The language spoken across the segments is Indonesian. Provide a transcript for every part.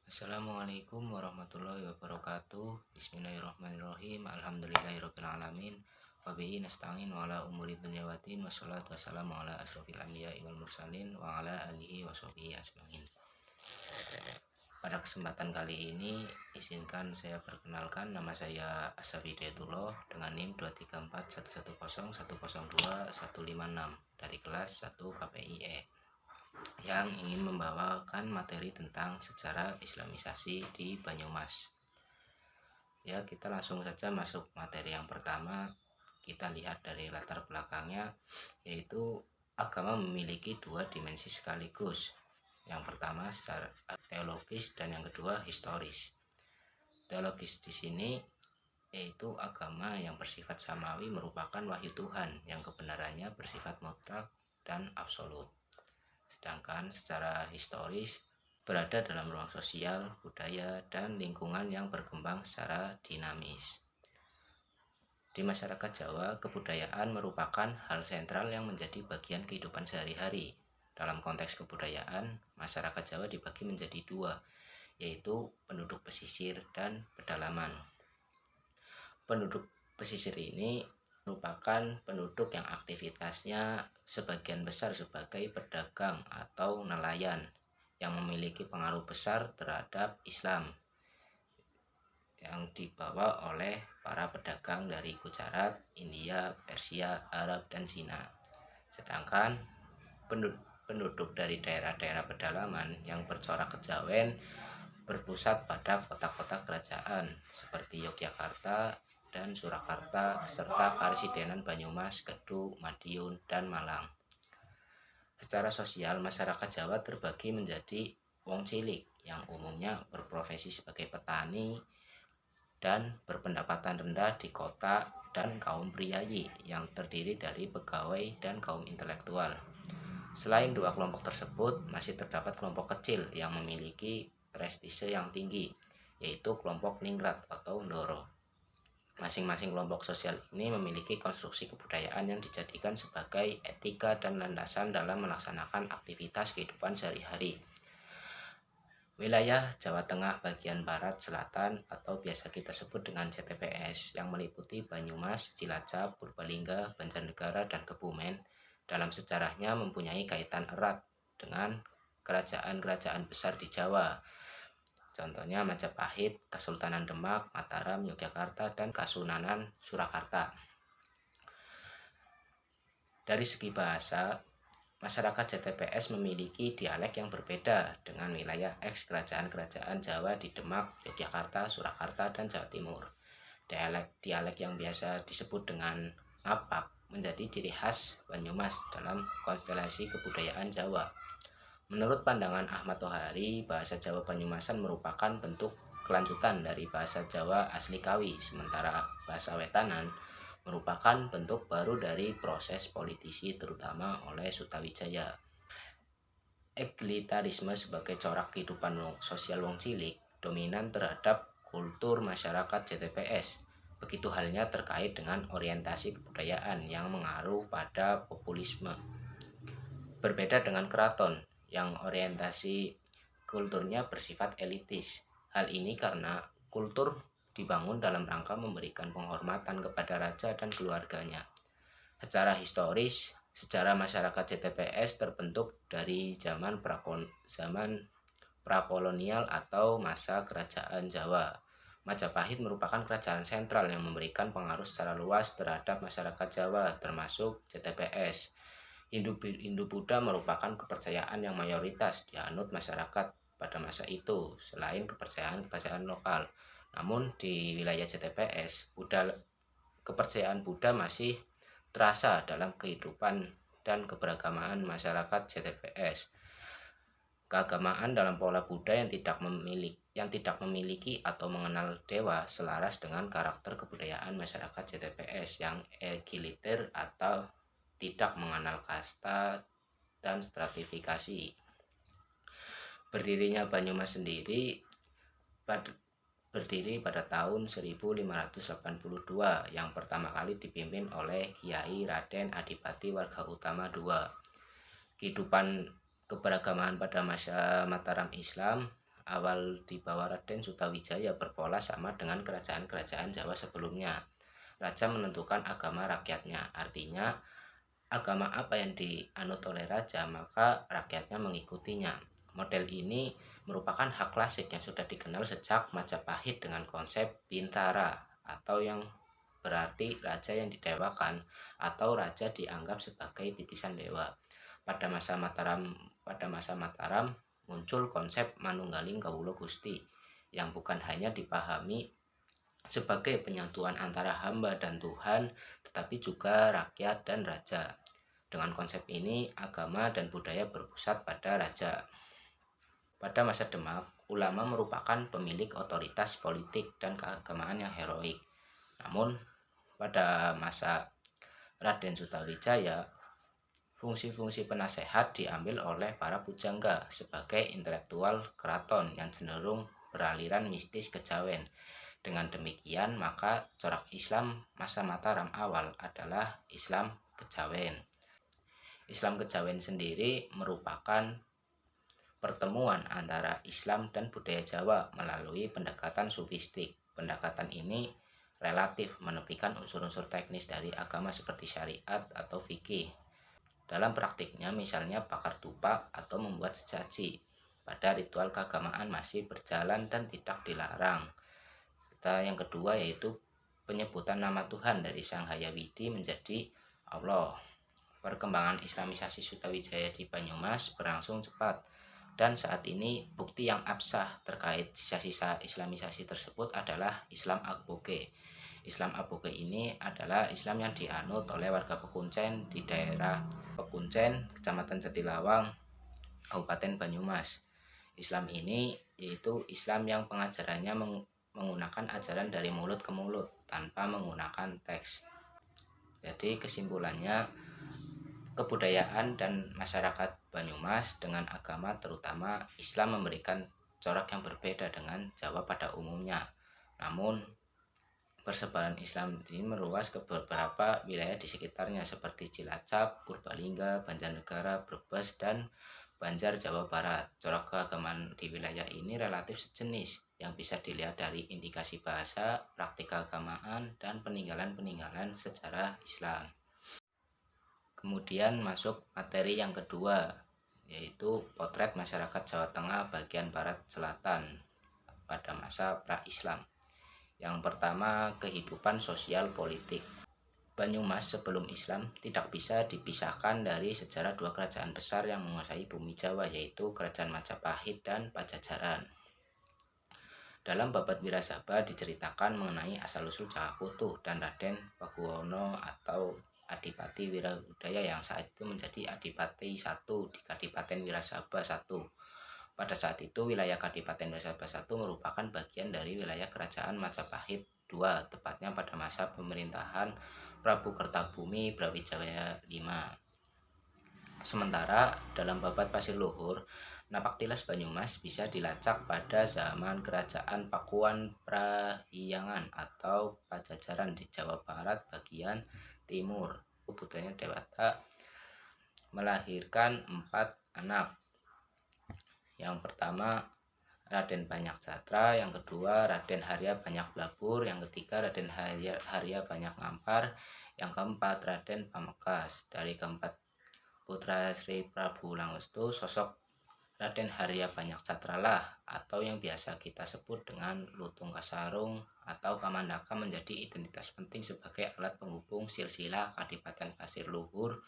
Assalamualaikum warahmatullahi wabarakatuh. Bismillahirrahmanirrahim. Alhamdulillahirabbil alamin. Wa bihi nasta'in wa ala umuri dunya waddin. Wassalatu wassalamu ala asrofil anbiya'i wal mursalin wa ala alihi wa sahbihi ajmain. Pada kesempatan kali ini izinkan saya perkenalkan, nama saya Ashafi Hidayatullah dengan NIM 234110102 dari kelas 1 KPIE yang ingin membawakan materi tentang sejarah Islamisasi di Banyumas. Ya, kita langsung saja masuk materi yang pertama. Kita lihat dari latar belakangnya, yaitu agama memiliki dua dimensi sekaligus. Yang pertama secara teologis dan yang kedua historis. Teologis di sini yaitu agama yang bersifat samawi merupakan wahyu Tuhan yang kebenarannya bersifat mutlak dan absolut. Sedangkan secara historis berada dalam ruang sosial, budaya, dan lingkungan yang berkembang secara dinamis. Di masyarakat Jawa, kebudayaan merupakan hal sentral yang menjadi bagian kehidupan sehari-hari. Dalam konteks kebudayaan, masyarakat Jawa dibagi menjadi dua, yaitu penduduk pesisir dan pedalaman. Penduduk pesisir ini merupakan penduduk yang aktivitasnya sebagian besar sebagai pedagang atau nelayan yang memiliki pengaruh besar terhadap Islam yang dibawa oleh para pedagang dari Gujarat, India, Persia, Arab, dan Cina. Sedangkan penduduk dari daerah-daerah pedalaman yang bercorak kejawen berpusat pada kota-kota kerajaan seperti Yogyakarta dan Surakarta serta Karesidenan Banyumas, Kedung, Madiun, dan Malang. Secara sosial, masyarakat Jawa terbagi menjadi wong cilik yang umumnya berprofesi sebagai petani dan berpendapatan rendah di kota, dan kaum priayi yang terdiri dari pegawai dan kaum intelektual. Selain dua kelompok tersebut, masih terdapat kelompok kecil yang memiliki prestise yang tinggi, yaitu kelompok ningrat atau ndoro. Masing-masing kelompok sosial ini memiliki konstruksi kebudayaan yang dijadikan sebagai etika dan landasan dalam melaksanakan aktivitas kehidupan sehari-hari. Wilayah Jawa Tengah bagian barat selatan atau biasa kita sebut dengan JTPS yang meliputi Banyumas, Cilacap, Purbalingga, Banjarnegara, dan Kebumen dalam sejarahnya mempunyai kaitan erat dengan kerajaan-kerajaan besar di Jawa. Contohnya Majapahit, Kesultanan Demak, Mataram, Yogyakarta, dan Kasunanan Surakarta. Dari segi bahasa, masyarakat JTPS memiliki dialek yang berbeda dengan wilayah eks-kerajaan-kerajaan Jawa di Demak, Yogyakarta, Surakarta, dan Jawa Timur. Dialek yang biasa disebut dengan ngapak menjadi ciri khas Banyumas dalam konstelasi kebudayaan Jawa. Menurut pandangan Ahmad Tohari, bahasa Jawa Banyumasan merupakan bentuk kelanjutan dari bahasa Jawa asli Kawi, sementara bahasa Wetanan merupakan bentuk baru dari proses politisi terutama oleh Sutawijaya. Egalitarisme sebagai corak kehidupan sosial wong cilik dominan terhadap kultur masyarakat JTPS. Begitu halnya terkait dengan orientasi kebudayaan yang mengaruh pada populisme. Berbeda dengan keraton yang orientasi kulturnya bersifat elitis. Hal ini karena kultur dibangun dalam rangka memberikan penghormatan kepada raja dan keluarganya. Secara historis, sejarah masyarakat JTPS terbentuk dari zaman prakolonial atau masa kerajaan Jawa. Majapahit merupakan kerajaan sentral yang memberikan pengaruh secara luas terhadap masyarakat Jawa, termasuk JTPS. Hindu-Buddha merupakan kepercayaan yang mayoritas dianut masyarakat pada masa itu, selain kepercayaan lokal. Namun di wilayah JTPS, kepercayaan Buddha masih terasa dalam kehidupan dan keberagaman masyarakat JTPS. Keagamaan dalam pola Buddha yang tidak memiliki atau mengenal dewa selaras dengan karakter kebudayaan masyarakat JTPS yang egaliter atau tidak mengenal kasta dan stratifikasi. Berdirinya Banyumas sendiri berdiri pada tahun 1582 yang pertama kali dipimpin oleh Kiai Raden Adipati Warga Utama II. Kehidupan keberagaman pada masa Mataram Islam awal di bawah Raden Sutawijaya berpola sama dengan kerajaan-kerajaan Jawa sebelumnya. Raja menentukan agama rakyatnya, artinya agama apa yang dianut oleh raja, maka rakyatnya mengikutinya. Model ini merupakan hak klasik yang sudah dikenal sejak Majapahit dengan konsep bintara, atau yang berarti raja yang didewakan atau raja dianggap sebagai titisan dewa. Pada masa Mataram muncul konsep manunggaling kawula Gusti yang bukan hanya dipahami sebagai penyatuan antara hamba dan Tuhan, tetapi juga rakyat dan raja. Dengan konsep ini, agama dan budaya berpusat pada raja. Pada masa Demak, ulama merupakan pemilik otoritas politik dan keagamaan yang heroik. Namun, pada masa Raden Sutawijaya, fungsi-fungsi penasehat diambil oleh para pujangga sebagai intelektual keraton yang cenderung beraliran mistis kejawen. Dengan demikian, maka corak Islam masa Mataram awal adalah Islam kejawen. Islam kejawen sendiri merupakan pertemuan antara Islam dan budaya Jawa melalui pendekatan sufistik. Pendekatan ini relatif menepikan unsur-unsur teknis dari agama seperti syariat atau fikih. Dalam praktiknya, misalnya bakar tupak atau membuat sesaji pada ritual keagamaan masih berjalan dan tidak dilarang. Serta yang kedua yaitu penyebutan nama Tuhan dari Sang Hayawidi menjadi Allah. Perkembangan Islamisasi Sutawijaya di Banyumas berlangsung cepat, dan saat ini bukti yang absah terkait sisa-sisa Islamisasi tersebut adalah Islam Aboge. Islam Aboge ini adalah Islam yang dianut oleh warga Pekuncen di daerah Pekuncen, Kecamatan Jatilawang, Kabupaten Banyumas. Islam ini yaitu Islam yang pengajarannya menggunakan ajaran dari mulut ke mulut tanpa menggunakan teks. Jadi kesimpulannya, kebudayaan dan masyarakat Banyumas dengan agama terutama Islam memberikan corak yang berbeda dengan Jawa pada umumnya. Namun persebaran Islam ini meluas ke beberapa wilayah di sekitarnya seperti Cilacap, Purbalingga, Banjarnegara, Brebes, dan Banjar Jawa Barat. Corak keagamaan di wilayah ini relatif sejenis yang bisa dilihat dari indikasi bahasa, praktik keagamaan, dan peninggalan-peninggalan sejarah Islam. Kemudian masuk materi yang kedua, yaitu potret masyarakat Jawa Tengah bagian barat selatan pada masa pra-Islam. Yang pertama, kehidupan sosial politik. Banyumas sebelum Islam tidak bisa dipisahkan dari sejarah dua kerajaan besar yang menguasai bumi Jawa, yaitu Kerajaan Majapahit dan Pajajaran. Dalam Babad Wirasaba diceritakan mengenai asal-usul Cakakutuh dan Raden Pakuwono atau Adipati Wirabudaya yang saat itu menjadi Adipati I di Kadipaten Wirasaba I. Pada saat itu wilayah Kadipaten Wirasaba I merupakan bagian dari wilayah Kerajaan Majapahit II, tepatnya pada masa pemerintahan Prabu Kertabumi Brawijaya V. Sementara dalam Babad Pasir Luhur, napak tilas Banyumas bisa dilacak pada zaman Kerajaan Pakuan Prahiyangan atau Pajajaran di Jawa Barat bagian timur. Putranya Dewata melahirkan 4 anak. Yang pertama Raden Banyak Catra, yang kedua Raden Harya Banyak Blabur, yang ketiga Raden Harya Banyak Ngampar, yang keempat Raden Pamekasan. Dari keempat putra Sri Prabu Langestu, sosok Raden Harya Banyak Catra lah atau yang biasa kita sebut dengan Lutung Kasarung atau Kamandaka menjadi identitas penting sebagai alat penghubung silsilah Kadipaten Pasir Luhur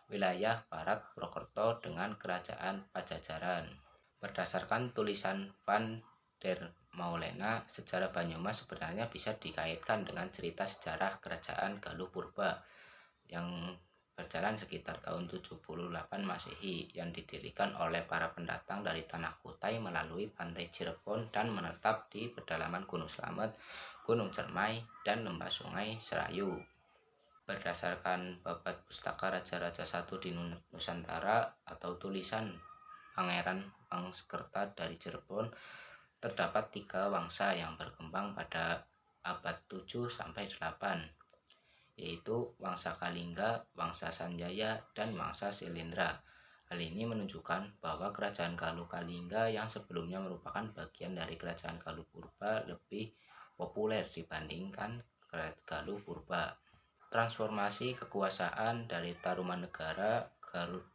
wilayah Barat Purwokerto dengan Kerajaan Pajajaran. Berdasarkan tulisan Van der Maulena, sejarah Banyumas sebenarnya bisa dikaitkan dengan cerita sejarah Kerajaan Galuh Purba yang berjalan sekitar tahun 78 Masehi yang didirikan oleh para pendatang dari Tanah Kutai melalui pantai Cirebon dan menetap di pedalaman Gunung Slamet, Gunung Cermai, dan lembah Sungai Serayu. Berdasarkan Babad Pustaka Raja-Raja I di Nusantara atau tulisan Pangeran Pangsekerta dari Cirebon, terdapat 3 wangsa yang berkembang pada abad 7-8, yaitu Wangsa Kalingga, Wangsa Sanjaya, dan Wangsa Silindra. Hal ini menunjukkan bahwa kerajaan Galuh Kalingga yang sebelumnya merupakan bagian dari kerajaan Galuh Purba lebih populer dibandingkan Galuh Purba. Transformasi kekuasaan dari Tarumanegara,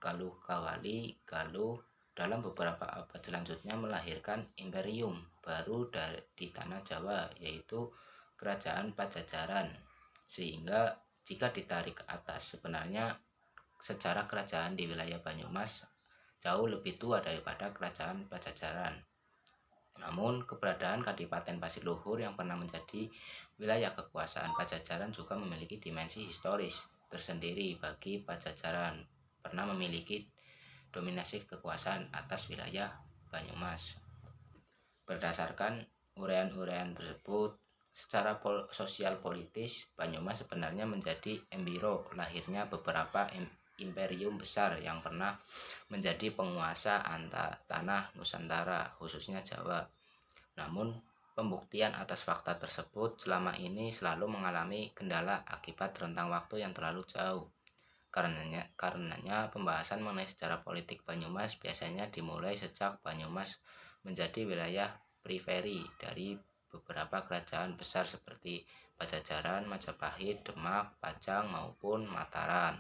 Galuh Kawali, Galuh dalam beberapa abad selanjutnya melahirkan imperium baru di tanah Jawa, yaitu Kerajaan Pajajaran. Sehingga jika ditarik ke atas, sebenarnya sejarah kerajaan di wilayah Banyumas jauh lebih tua daripada kerajaan Pajajaran. Namun, keberadaan Kadipaten Pasir Luhur yang pernah menjadi wilayah kekuasaan Pajajaran juga memiliki dimensi historis tersendiri bagi Pajajaran. Pernah memiliki dominasi kekuasaan atas wilayah Banyumas. Berdasarkan uraian-uraian tersebut, secara sosial politis, Banyumas sebenarnya menjadi embiro lahirnya beberapa imperium besar yang pernah menjadi penguasa tanah Nusantara, khususnya Jawa. Namun, pembuktian atas fakta tersebut selama ini selalu mengalami kendala akibat rentang waktu yang terlalu jauh. Karenanya pembahasan mengenai sejarah politik Banyumas biasanya dimulai sejak Banyumas menjadi wilayah periferi dari beberapa kerajaan besar seperti Pajajaran, Majapahit, Demak, Pajang maupun Mataram.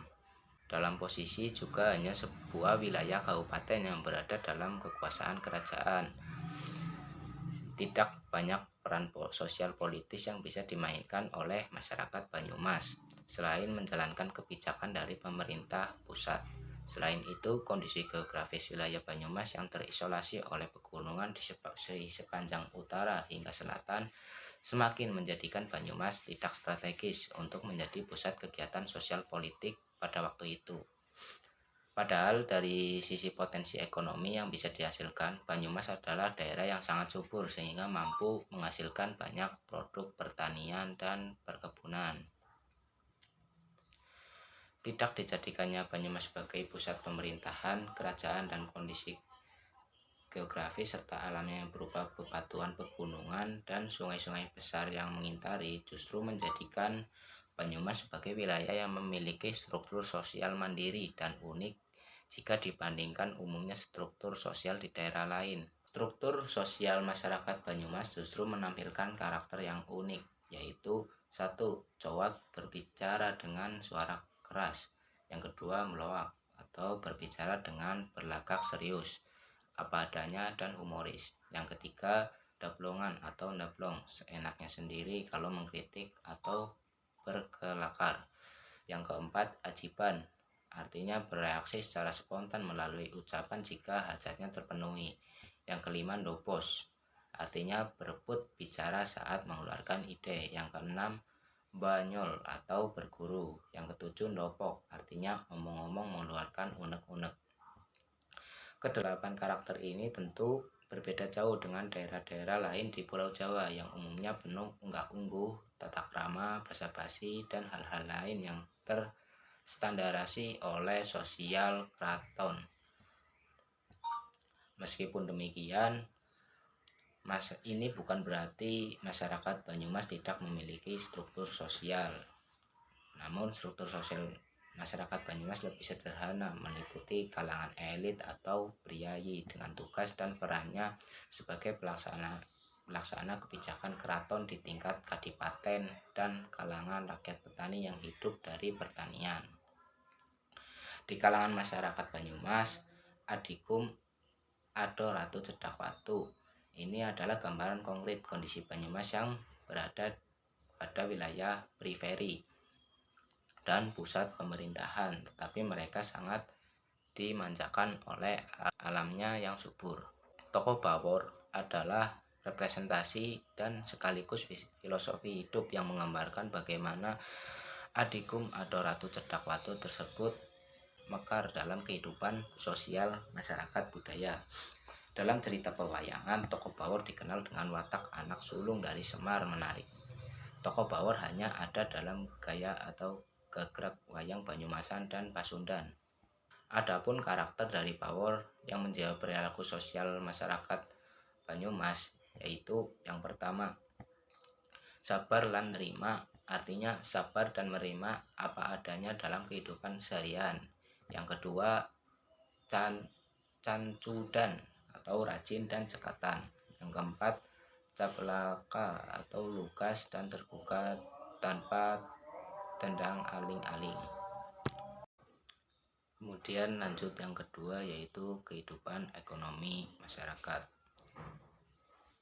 Dalam posisi juga hanya sebuah wilayah kabupaten yang berada dalam kekuasaan kerajaan. Tidak banyak peran sosial politis yang bisa dimainkan oleh masyarakat Banyumas selain menjalankan kebijakan dari pemerintah pusat. Selain itu, kondisi geografis wilayah Banyumas yang terisolasi oleh pegunungan di sepanjang utara hingga selatan semakin menjadikan Banyumas tidak strategis untuk menjadi pusat kegiatan sosial politik pada waktu itu. Padahal dari sisi potensi ekonomi yang bisa dihasilkan, Banyumas adalah daerah yang sangat subur sehingga mampu menghasilkan banyak produk pertanian dan perkebunan. Tidak dijadikannya Banyumas sebagai pusat pemerintahan, kerajaan, dan kondisi geografis serta alamnya yang berupa bebatuan pegunungan dan sungai-sungai besar yang mengintari justru menjadikan Banyumas sebagai wilayah yang memiliki struktur sosial mandiri dan unik jika dibandingkan umumnya struktur sosial di daerah lain. Struktur sosial masyarakat Banyumas justru menampilkan karakter yang unik, yaitu 1. Cowak berbicara dengan suara keras. Yang kedua, meloak atau berbicara dengan berlagak serius, apa adanya dan humoris. Yang ketiga, dablongan atau ndablong, seenaknya sendiri kalau mengkritik atau berkelakar. Yang keempat, ajiban, artinya bereaksi secara spontan melalui ucapan jika hajatnya terpenuhi. Yang kelima, ndopos, artinya berebut bicara saat mengeluarkan ide. Yang keenam, banyol atau berguru. Yang ketujuh, ndopok, artinya omong-omong mengeluarkan unek-unek. Kedelapan karakter ini tentu berbeda jauh dengan daerah-daerah lain di Pulau Jawa yang umumnya penuh unggah-ungguh, tata krama, basa-basi, dan hal-hal lain yang terstandarisasi oleh sosial keraton. Meskipun demikian, ini bukan berarti masyarakat Banyumas tidak memiliki struktur sosial. Namun struktur sosial masyarakat Banyumas lebih sederhana, meliputi kalangan elit atau priayi dengan tugas dan perannya sebagai pelaksana kebijakan keraton di tingkat kadipaten dan kalangan rakyat petani yang hidup dari pertanian. Di kalangan masyarakat Banyumas, Adikum Ado Ratu Cedak Watu. Ini adalah gambaran konkret kondisi Banyumas yang berada pada wilayah periferi dan pusat pemerintahan, tetapi mereka sangat dimanjakan oleh alamnya yang subur. Tokoh Bawor adalah representasi dan sekaligus filosofi hidup yang menggambarkan bagaimana Adikum Ado Ratu Cedak Watu tersebut mekar dalam kehidupan sosial masyarakat budaya. Dalam cerita pewayangan, tokoh Bawor dikenal dengan watak anak sulung dari Semar menarik. Tokoh Bawor hanya ada dalam gaya atau gerak wayang Banyumasan dan Pasundan. Adapun karakter dari Bawor yang menjawab perilaku sosial masyarakat Banyumas, yaitu yang pertama, sabar lan nerima, artinya sabar dan menerima apa adanya dalam kehidupan seharian. Yang kedua, cancudan atau rajin dan cekatan. Yang keempat, caplaka atau lugas dan terbuka tanpa tendang aling-aling. Kemudian lanjut yang kedua, yaitu kehidupan ekonomi masyarakat.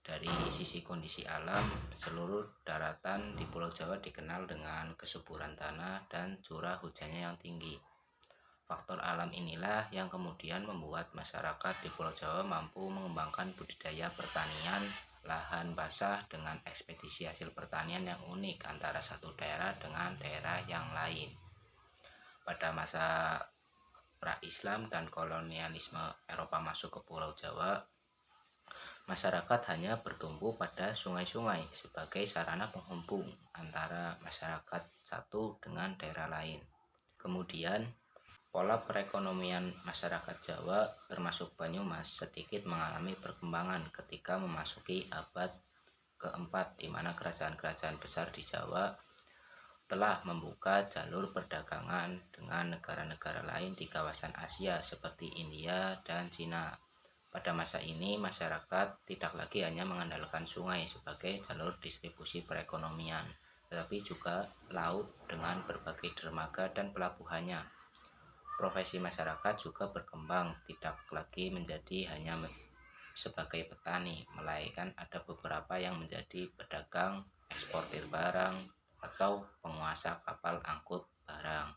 Dari sisi kondisi alam, seluruh daratan di Pulau Jawa dikenal dengan kesuburan tanah dan curah hujannya yang tinggi. Faktor alam inilah yang kemudian membuat masyarakat di Pulau Jawa mampu mengembangkan budidaya pertanian lahan basah dengan ekspedisi hasil pertanian yang unik antara satu daerah dengan daerah yang lain. Pada masa pra-Islam dan kolonialisme Eropa masuk ke Pulau Jawa, masyarakat hanya bertumpu pada sungai-sungai sebagai sarana penghubung antara masyarakat satu dengan daerah lain. Kemudian, pola perekonomian masyarakat Jawa termasuk Banyumas sedikit mengalami perkembangan ketika memasuki abad keempat, di mana kerajaan-kerajaan besar di Jawa telah membuka jalur perdagangan dengan negara-negara lain di kawasan Asia seperti India dan Cina. Pada masa ini, masyarakat tidak lagi hanya mengandalkan sungai sebagai jalur distribusi perekonomian, tetapi juga laut dengan berbagai dermaga dan pelabuhannya. Profesi masyarakat juga berkembang, tidak lagi menjadi hanya sebagai petani, melainkan ada beberapa yang menjadi pedagang, eksportir barang, atau penguasa kapal angkut barang.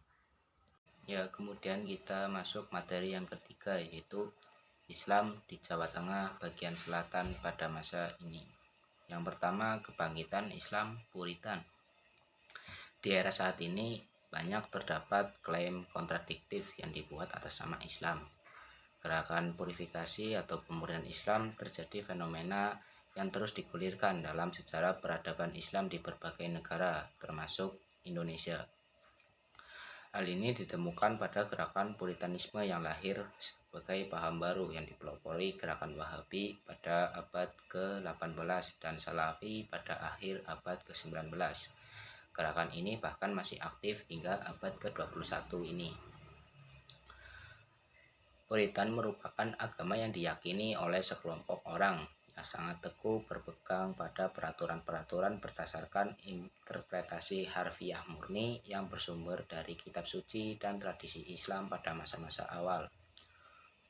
Ya, kemudian kita masuk materi yang ketiga, yaitu Islam di Jawa Tengah bagian selatan pada masa ini. Yang pertama, kebangkitan Islam Puritan. Di era saat ini banyak terdapat klaim kontradiktif yang dibuat atas nama Islam. Gerakan purifikasi atau pemurnian Islam terjadi fenomena yang terus digulirkan dalam sejarah peradaban Islam di berbagai negara, termasuk Indonesia. Hal ini ditemukan pada gerakan Puritanisme yang lahir sebagai paham baru yang dipelopori gerakan Wahabi pada abad ke-18 dan Salafi pada akhir abad ke-19. Gerakan ini bahkan masih aktif hingga abad ke-21 ini. Puritan merupakan agama yang diyakini oleh sekelompok orang yang sangat teguh berpegang pada peraturan-peraturan berdasarkan interpretasi harfiah murni yang bersumber dari kitab suci dan tradisi Islam pada masa-masa awal.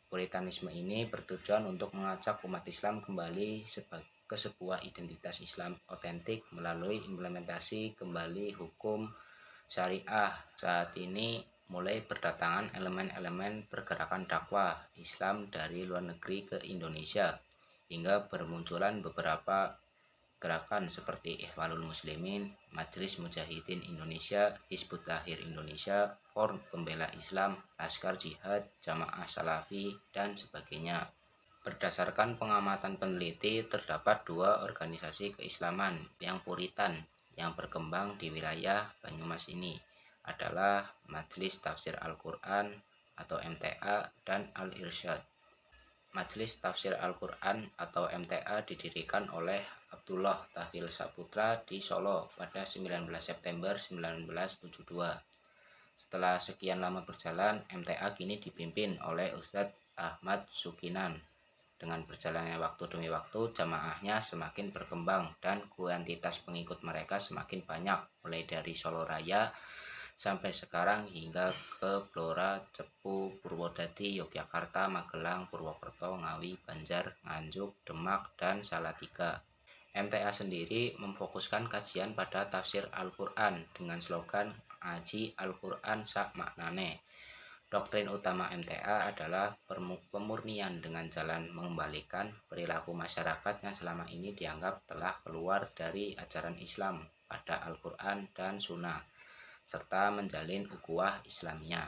Puritanisme ini bertujuan untuk mengajak umat Islam kembali ke sebuah identitas Islam otentik melalui implementasi kembali hukum syariah. Saat ini mulai berdatangan elemen-elemen pergerakan dakwah Islam dari luar negeri ke Indonesia, hingga bermunculan beberapa gerakan seperti Ikhwanul Muslimin, Majelis Mujahidin Indonesia, Hizbut Tahrir Indonesia, Front Pembela Islam, Laskar Jihad, Jamaah Salafi, dan sebagainya. Berdasarkan pengamatan peneliti, terdapat dua organisasi keislaman yang puritan yang berkembang di wilayah Banyumas ini adalah Majelis Tafsir Al-Quran atau MTA dan Al-Irsyad. Majelis Tafsir Al-Quran atau MTA didirikan oleh Abdullah Tafil Saputra di Solo pada 19 September 1972. Setelah sekian lama berjalan, MTA kini dipimpin oleh Ustadz Ahmad Sukinan. Dengan berjalannya waktu demi waktu, jamaahnya semakin berkembang dan kuantitas pengikut mereka semakin banyak, mulai dari Solo Raya sampai sekarang hingga ke Blora, Cepu, Purwodadi, Yogyakarta, Magelang, Purwokerto, Ngawi, Banjar, Nganjuk, Demak, dan Salatiga. MTA sendiri memfokuskan kajian pada tafsir Al-Quran dengan slogan Aji Al-Quran sak maknane. Doktrin utama MTA adalah pemurnian dengan jalan mengembalikan perilaku masyarakat yang selama ini dianggap telah keluar dari ajaran Islam pada Al-Quran dan Sunnah, serta menjalin ukhuwah Islamiyah.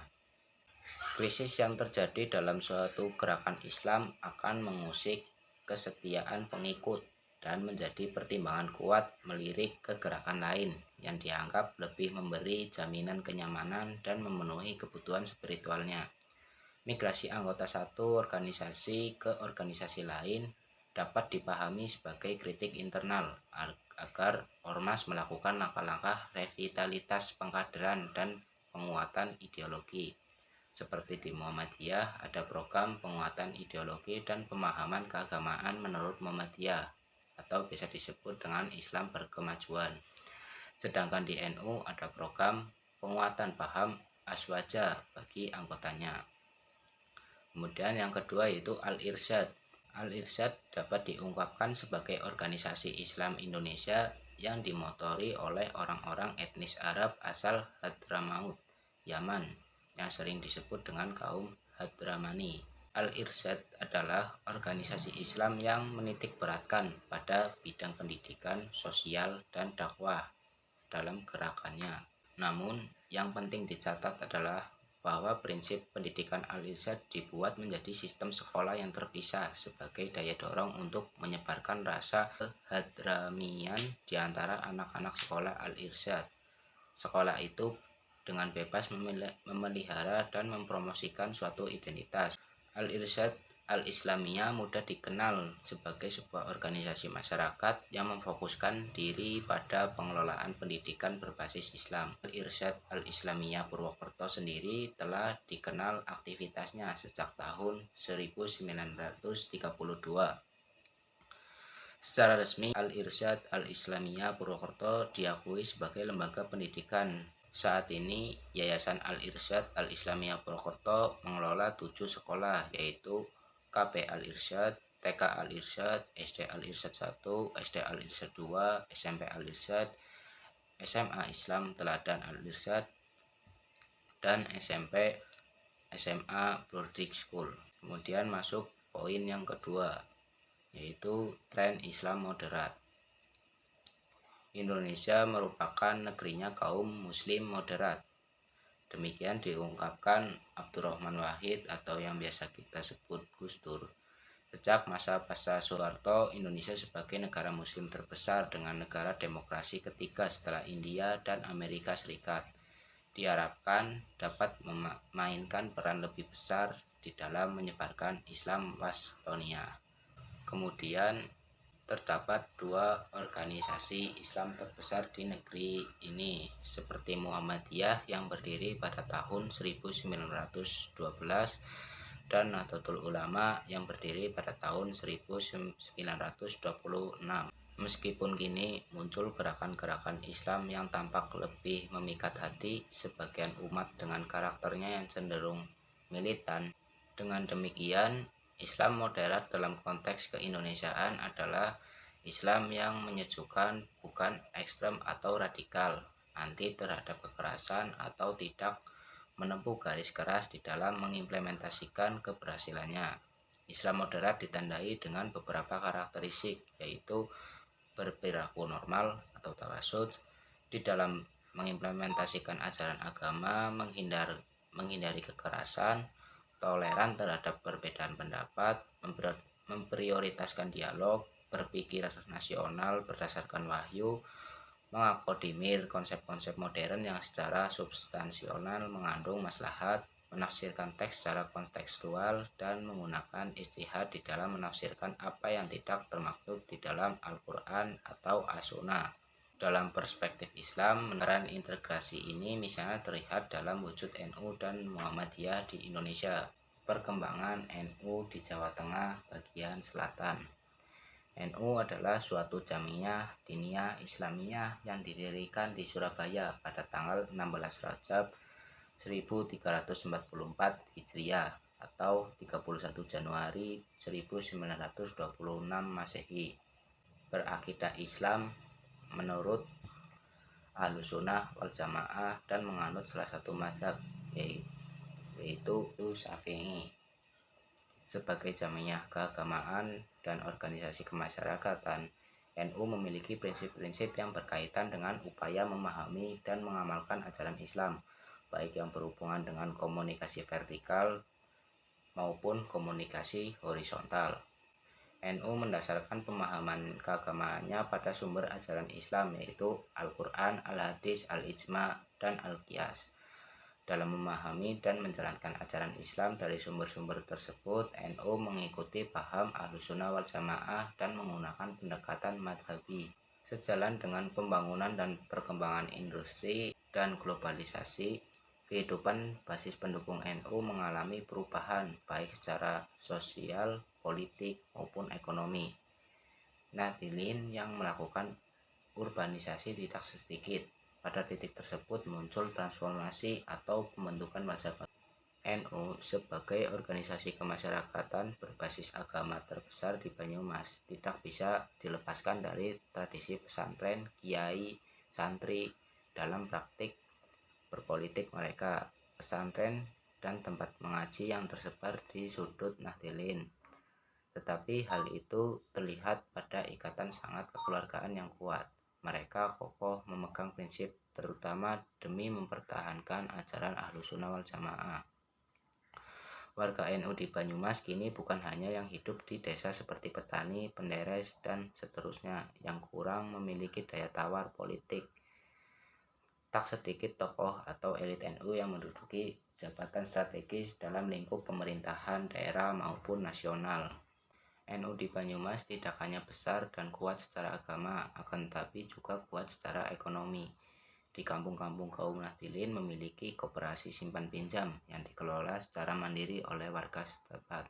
Krisis yang terjadi dalam suatu gerakan Islam akan mengusik kesetiaan pengikut dan menjadi pertimbangan kuat melirik ke gerakan lain yang dianggap lebih memberi jaminan kenyamanan dan memenuhi kebutuhan spiritualnya. Migrasi anggota satu organisasi ke organisasi lain dapat dipahami sebagai kritik internal agar ormas melakukan langkah-langkah revitalitas pengkaderan dan penguatan ideologi. Seperti di Muhammadiyah ada program penguatan ideologi dan pemahaman keagamaan menurut Muhammadiyah atau bisa disebut dengan Islam berkemajuan. Sedangkan di NU ada program penguatan paham aswaja bagi anggotanya. Kemudian yang kedua yaitu Al-Irsyad. Al-Irsyad dapat diungkapkan sebagai organisasi Islam Indonesia yang dimotori oleh orang-orang etnis Arab asal Hadramaut, Yaman, yang sering disebut dengan kaum Hadramani. Al-Irsyad adalah organisasi Islam yang menitik beratkan pada bidang pendidikan, sosial, dan dakwah dalam gerakannya. Namun, yang penting dicatat adalah bahwa prinsip pendidikan Al-Irsyad dibuat menjadi sistem sekolah yang terpisah sebagai daya dorong untuk menyebarkan rasa kehadramian di antara anak-anak sekolah Al-Irsyad. Sekolah itu dengan bebas memelihara dan mempromosikan suatu identitas. Al-Irsyad Al-Islamiyah mudah dikenal sebagai sebuah organisasi masyarakat yang memfokuskan diri pada pengelolaan pendidikan berbasis Islam. Al-Irsyad Al-Islamiyah Purwokerto sendiri telah dikenal aktivitasnya sejak tahun 1932. Secara resmi, Al-Irsyad Al-Islamiyah Purwokerto diakui sebagai lembaga pendidikan. Saat ini, Yayasan Al-Irsyad Al-Islamiyah Purwokerto mengelola 7 sekolah, yaitu KP Al-Irsyad, TK Al-Irsyad, SD Al-Irsyad 1, SD Al-Irsyad 2, SMP Al-Irsyad, SMA Islam Teladan Al-Irsyad, dan SMP SMA Boarding School. Kemudian masuk poin yang kedua, yaitu tren Islam moderat. Indonesia merupakan negerinya kaum muslim moderat. Demikian diungkapkan Abdurrahman Wahid atau yang biasa kita sebut Gus Dur. Sejak masa pasca Soeharto, Indonesia sebagai negara muslim terbesar dengan negara demokrasi ketiga setelah India dan Amerika Serikat diharapkan dapat memainkan peran lebih besar di dalam menyebarkan Islam Wastonia. Kemudian terdapat 2 organisasi Islam terbesar di negeri ini, seperti Muhammadiyah yang berdiri pada tahun 1912 dan Nahdlatul Ulama yang berdiri pada tahun 1926. Meskipun kini muncul gerakan-gerakan Islam yang tampak lebih memikat hati sebagian umat dengan karakternya yang cenderung militan. Dengan demikian, Islam moderat dalam konteks keindonesiaan adalah Islam yang menyejukkan, bukan ekstrem atau radikal, anti terhadap kekerasan atau tidak menempuh garis keras di dalam mengimplementasikan keberhasilannya. Islam moderat ditandai dengan beberapa karakteristik, yaitu berperilaku normal atau tawasud di dalam mengimplementasikan ajaran agama, menghindari kekerasan, toleran terhadap perbedaan pendapat, memprioritaskan dialog, berpikir nasional berdasarkan wahyu, mengakomodir konsep-konsep modern yang secara substansional mengandung maslahat, menafsirkan teks secara kontekstual, dan menggunakan ijtihad di dalam menafsirkan apa yang tidak termaktub di dalam Al-Quran atau As-Sunnah. Dalam perspektif Islam, peran integrasi ini misalnya terlihat dalam wujud NU dan Muhammadiyah di Indonesia. Perkembangan NU di Jawa Tengah bagian selatan. NU adalah suatu jamiah diniyah Islamiyah yang didirikan di Surabaya pada tanggal 16 Rajab 1344 Hijriah atau 31 Januari 1926 Masehi. Berakidah Islam menurut Ahlussunnah wal Jamaah dan menganut salah satu mazhab, yaitu Syafi'i. Sebagai jamiah keagamaan dan organisasi kemasyarakatan, NU memiliki prinsip-prinsip yang berkaitan dengan upaya memahami dan mengamalkan ajaran Islam, baik yang berhubungan dengan komunikasi vertikal maupun komunikasi horizontal. NU mendasarkan pemahaman keagamaannya pada sumber ajaran Islam, yaitu Al-Quran, Al-Hadis, Al-Ijma, dan Al-Qiyas. Dalam memahami dan menjalankan ajaran Islam dari sumber-sumber tersebut, NU mengikuti paham Ahlussunnah wal Jamaah dan menggunakan pendekatan madhabi. Sejalan dengan pembangunan dan perkembangan industri dan globalisasi, Kehidupan basis pendukung NU mengalami perubahan baik secara sosial, politik, maupun ekonomi. Nahdliyin yang melakukan urbanisasi tidak sedikit. Pada titik tersebut muncul transformasi atau pembentukan wajah baru. NU sebagai organisasi kemasyarakatan berbasis agama terbesar di Banyumas tidak bisa dilepaskan dari tradisi pesantren, kiai, santri dalam praktik berpolitik mereka. Pesantren dan tempat mengaji yang tersebar di sudut Nahdliyin. Tetapi hal itu terlihat pada ikatan sangat kekeluargaan yang kuat. Mereka kokoh memegang prinsip terutama demi mempertahankan ajaran Ahlussunnah wal Jamaah. Warga NU di Banyumas kini bukan hanya yang hidup di desa seperti petani, penderes, dan seterusnya yang kurang memiliki daya tawar politik. Tak sedikit tokoh atau elit NU yang menduduki jabatan strategis dalam lingkup pemerintahan daerah maupun nasional. NU di Banyumas tidak hanya besar dan kuat secara agama, akan tetapi juga kuat secara ekonomi. Di kampung-kampung kaum Nahdliyin memiliki koperasi simpan pinjam yang dikelola secara mandiri oleh warga setempat.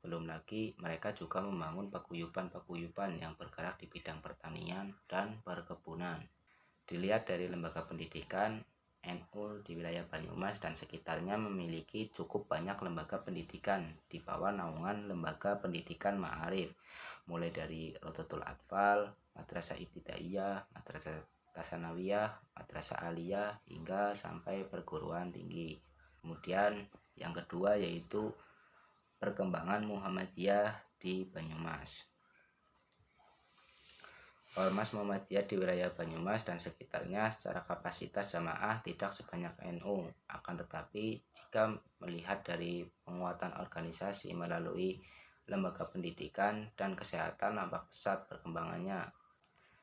Belum lagi mereka juga membangun paguyuban-paguyuban yang bergerak di bidang pertanian dan perkebunan. Dilihat dari lembaga pendidikan, NU di wilayah Banyumas dan sekitarnya memiliki cukup banyak lembaga pendidikan di bawah naungan lembaga pendidikan Ma'arif, mulai dari Rodotul Atfal, Madrasah Ibtidaiyah, Madrasah Tsanawiyah, Madrasah Aliyah, hingga sampai perguruan tinggi. Kemudian yang kedua yaitu perkembangan Muhammadiyah di Banyumas. Ormas Muhammadiyah di wilayah Banyumas dan sekitarnya secara kapasitas jamaah tidak sebanyak NU. Akan tetapi jika melihat dari penguatan organisasi melalui lembaga pendidikan dan kesehatan nampak pesat perkembangannya.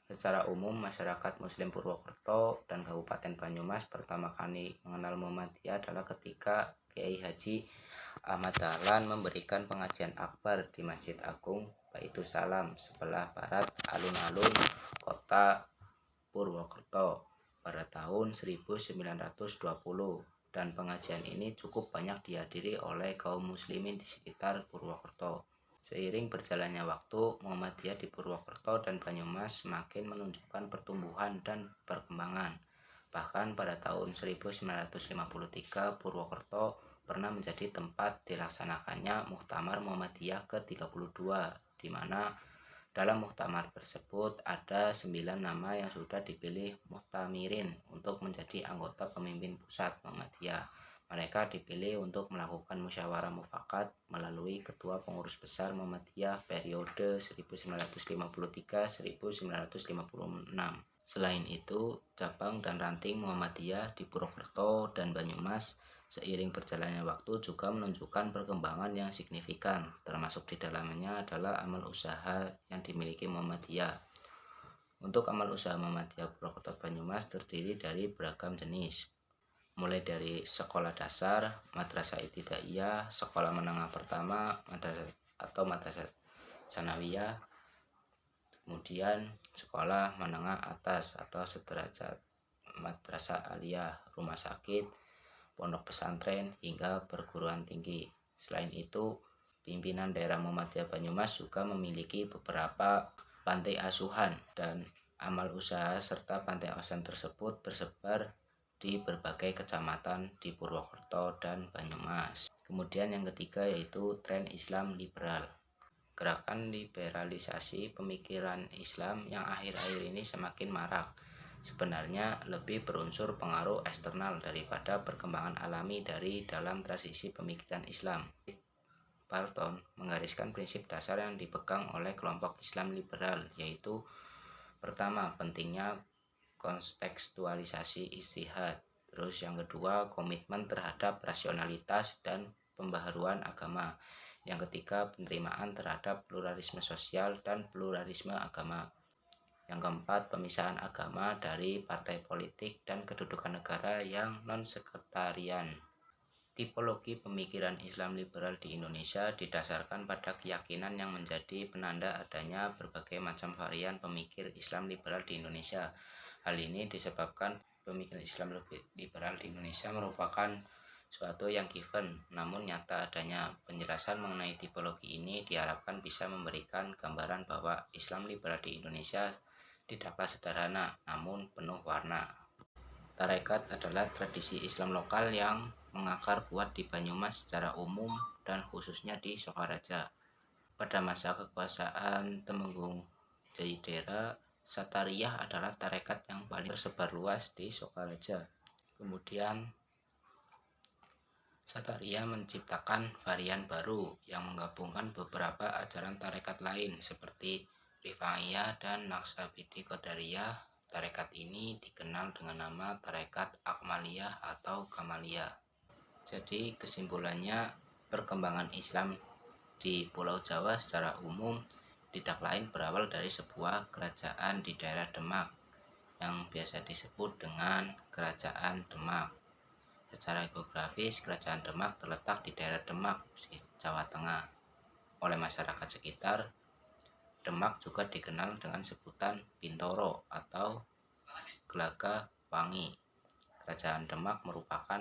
Secara umum, masyarakat Muslim Purwokerto dan Kabupaten Banyumas pertama kali mengenal Muhammadiyah adalah ketika Kiai Haji Ahmad Dahlan memberikan pengajian akbar di Masjid Agung Baitusalam sebelah barat alun-alun kota Purwokerto pada tahun 1920, dan pengajian ini cukup banyak dihadiri oleh kaum muslimin di sekitar Purwokerto. Seiring berjalannya waktu, Muhammadiyah di Purwokerto dan Banyumas semakin menunjukkan pertumbuhan dan perkembangan. Bahkan pada tahun 1953, Purwokerto pernah menjadi tempat dilaksanakannya Muktamar Muhammadiyah ke-32, di mana dalam muktamar tersebut ada 9 nama yang sudah dipilih muhtamirin untuk menjadi anggota pemimpin pusat Muhammadiyah. Mereka dipilih untuk melakukan musyawarah mufakat melalui Ketua Pengurus Besar Muhammadiyah periode 1953-1956. Selain itu, cabang dan ranting Muhammadiyah di Purwokerto dan Banyumas seiring berjalannya waktu juga menunjukkan perkembangan yang signifikan, termasuk di dalamnya adalah amal usaha yang dimiliki Muhammadiyah. Untuk amal usaha Muhammadiyah Purwokerto Banyumas terdiri dari beragam jenis, mulai dari sekolah dasar, madrasah ibtidaiyah, sekolah menengah pertama, madrasah tsanawiyah, kemudian sekolah menengah atas atau sederajat, madrasah aliyah, rumah sakit, pondok pesantren, hingga perguruan tinggi. Selain itu, pimpinan daerah Muhammadiyah Banyumas juga memiliki beberapa panti asuhan, dan amal usaha serta panti asuhan tersebut tersebar di berbagai kecamatan di Purwokerto dan Banyumas. Kemudian yang ketiga yaitu tren Islam liberal. Gerakan liberalisasi pemikiran Islam yang akhir-akhir ini semakin marak sebenarnya lebih berunsur pengaruh eksternal daripada perkembangan alami dari dalam transisi pemikiran Islam. Barton menggariskan prinsip dasar yang dipegang oleh kelompok Islam liberal, yaitu pertama, pentingnya kontekstualisasi ijtihad. Terus yang kedua, komitmen terhadap rasionalitas dan pembaharuan agama. Yang ketiga, penerimaan terhadap pluralisme sosial dan pluralisme agama. Yang keempat, pemisahan agama dari partai politik dan kedudukan negara yang non-sekretarian. Tipologi pemikiran Islam liberal di Indonesia didasarkan pada keyakinan yang menjadi penanda adanya berbagai macam varian pemikir Islam liberal di Indonesia. Hal ini disebabkan pemikiran Islam lebih liberal di Indonesia merupakan suatu yang given, namun nyata adanya penjelasan mengenai tipologi ini diharapkan bisa memberikan gambaran bahwa Islam liberal di Indonesia tidaklah sederhana, namun penuh warna. Tarekat adalah tradisi Islam lokal yang mengakar kuat di Banyumas secara umum dan khususnya di Sokaraja. Pada masa kekuasaan Temenggung Jayidera, Satariyah adalah tarekat yang paling tersebar luas di Sokaraja. Kemudian Satariyah menciptakan varian baru yang menggabungkan beberapa ajaran tarekat lain seperti Rifaiyah dan Naqsabindi Qadariyah. Tarekat ini dikenal dengan nama Tarekat Akmaliyah atau Kamaliyah. Jadi kesimpulannya, perkembangan Islam di Pulau Jawa secara umum tidak lain berawal dari sebuah kerajaan di daerah Demak yang biasa disebut dengan Kerajaan Demak. Secara geografis, Kerajaan Demak terletak di daerah Demak, Jawa Tengah. Oleh masyarakat sekitar, Demak juga dikenal dengan sebutan Bintoro atau Gelaga Wangi. Kerajaan Demak merupakan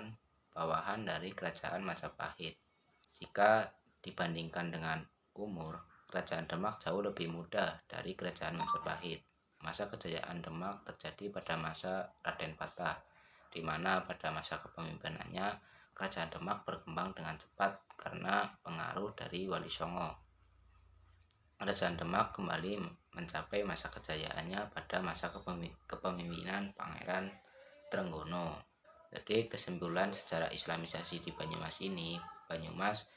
bawahan dari Kerajaan Majapahit. Jika dibandingkan dengan umur, Kerajaan Demak jauh lebih muda dari Kerajaan Majapahit. Masa kejayaan Demak terjadi pada masa Raden Patah, di mana pada masa kepemimpinannya Kerajaan Demak berkembang dengan cepat karena pengaruh dari Wali Songo. Kerajaan Demak kembali mencapai masa kejayaannya pada masa kepemimpinan Pangeran Trenggono. Jadi kesimpulan sejarah Islamisasi di Banyumas ini, Banyumas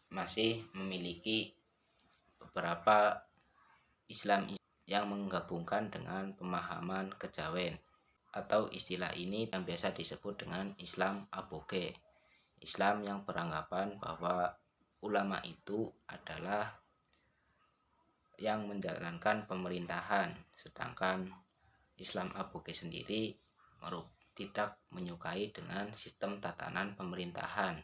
masih memiliki beberapa Islam yang menggabungkan dengan pemahaman kejawen, atau istilah ini yang biasa disebut dengan Islam Aboge. Islam yang beranggapan bahwa ulama itu adalah yang menjalankan pemerintahan, sedangkan Islam Aboge sendiri tidak menyukai dengan sistem tatanan pemerintahan.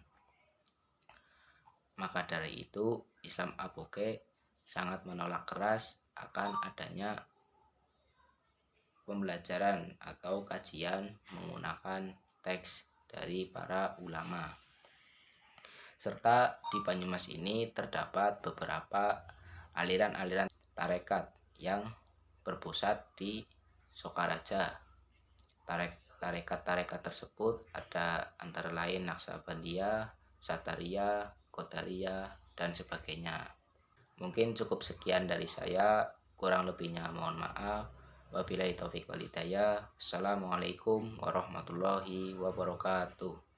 Maka dari itu, Islam Aboge sangat menolak keras akan adanya pembelajaran atau kajian menggunakan teks dari para ulama. Serta di Banyumas ini terdapat beberapa aliran-aliran tarekat yang berpusat di Sokaraja. Tarekat-tarekat tersebut ada antara lain Naqsabandiyah, Satariyah, Qadariyah, dan sebagainya. Mungkin cukup sekian dari saya, kurang lebihnya mohon maaf. Wabillahi taufiq wal hidayah. Assalamualaikum warahmatullahi wabarakatuh.